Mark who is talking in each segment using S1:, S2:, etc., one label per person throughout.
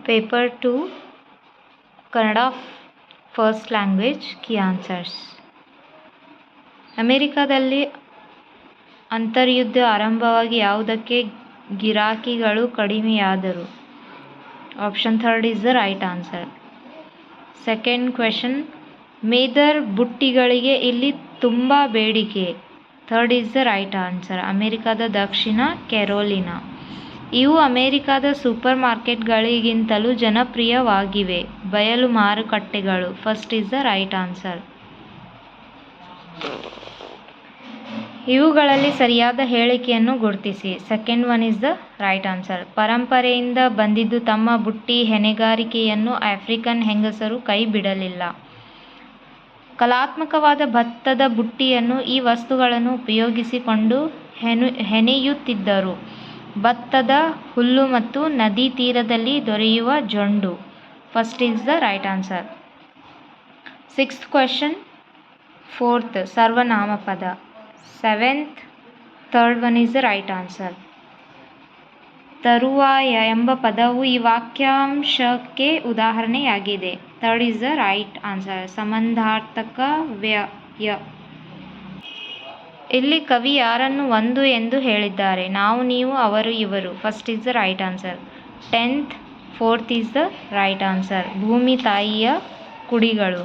S1: Paper 2 Kannada first language key answers. ಅಮೆರಿಕದಲ್ಲಿ ಅಂತರ್ಯುದ್ಧ ಆರಂಭವಾಗಿ ಯಾವುದಕ್ಕೆ ಗಿರಾಕಿಗಳು ಕಡಿಮೆಯಾದರು? Option 3 is the right answer. Second question, ಮೇದರ್ ಬುಟ್ಟಿಗಳಿಗೆ ಇಲ್ಲಿ ತುಂಬ ಬೇಡಿಕೆ. 3rd is the right answer. ಅಮೆರಿಕದ ದಕ್ಷಿಣ ಕೆರೋಲಿನಾ. ಇವು ಅಮೆರಿಕದ ಸೂಪರ್ ಮಾರ್ಕೆಟ್ಗಳಿಗಿಂತಲೂ ಜನಪ್ರಿಯವಾಗಿವೆ. ಬಯಲು ಮಾರುಕಟ್ಟೆಗಳು. 1st is the right answer. ಇವುಗಳಲ್ಲಿ ಸರಿಯಾದ ಹೇಳಿಕೆಯನ್ನು ಗುರುತಿಸಿ. Second one is the right answer. ಪರಂಪರೆಯಿಂದ ಬಂದಿದ್ದು ತಮ್ಮ ಬುಟ್ಟಿ ಹೆಣೆಗಾರಿಕೆಯನ್ನು ಆಫ್ರಿಕನ್ ಹೆಂಗಸರು ಕೈ ಬಿಡಲಿಲ್ಲ. ಕಲಾತ್ಮಕವಾದ ಭತ್ತದ ಬುಟ್ಟಿಯನ್ನು ಈ ವಸ್ತುಗಳನ್ನು ಉಪಯೋಗಿಸಿಕೊಂಡು ಹೆಣೆಯುತ್ತಿದ್ದರು. ಭತ್ತದ ಹುಲ್ಲು ಮತ್ತು ನದಿ ತೀರದಲ್ಲಿ ದೊರೆಯುವ ಜೊಂಡು. 1st is the right answer. 6th question. 4th ಸರ್ವನಾಮ ಪದ. 7th 3rd one is the right answer. ತರುವಾಯ ಎಂಬ ಪದವು ಈ ವಾಕ್ಯಾಂಶಕ್ಕೆ ಉದಾಹರಣೆಯಾಗಿದೆ. 3rd is the right answer. ಸಂಬಂಧಾರ್ಥಕ ವ್ಯಯ. ಇಲ್ಲಿ ಕವಿ ಯಾರನ್ನು ಒಂದು ಎಂದು ಹೇಳಿದ್ದಾರೆ? ನಾವು, ನೀವು, ಅವರು, ಇವರು. 1st is the right answer. 10th 4th is the right answer. ಭೂಮಿ ತಾಯಿಯ ಕುಡಿಗಳು.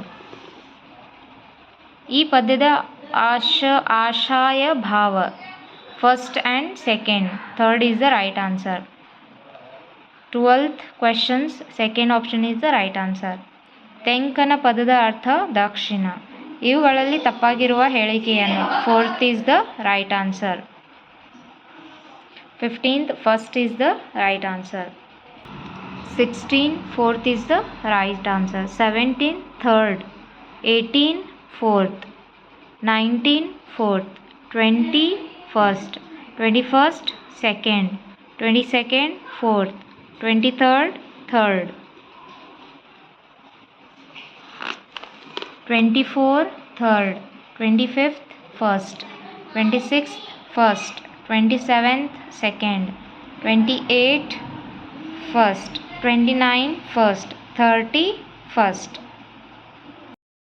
S1: ಈ ಪದ್ಯದ ಆಶಯ ಭಾವ. 1st and 2nd. 3rd is the right answer. 12th questions. Second option is the right answer. ತೆಂಕನ ಪದದ ಅರ್ಥ ದಕ್ಷಿಣ. ಇವುಗಳಲ್ಲಿ ತಪ್ಪಾಗಿರುವ ಹೇಳಿಕೆಯನ್ನು. 4th is the right answer. 15th 1st is the right answer. 16 4th is the right answer. 17 3rd. 18 4th. 19 4th. 20 1st. 21st 2nd. 22nd 4th. 23rd 3rd. 24 3rd. 25th 1st. 26th 1st. 27th 2nd. 28 1st. 29 1st. 30 1st.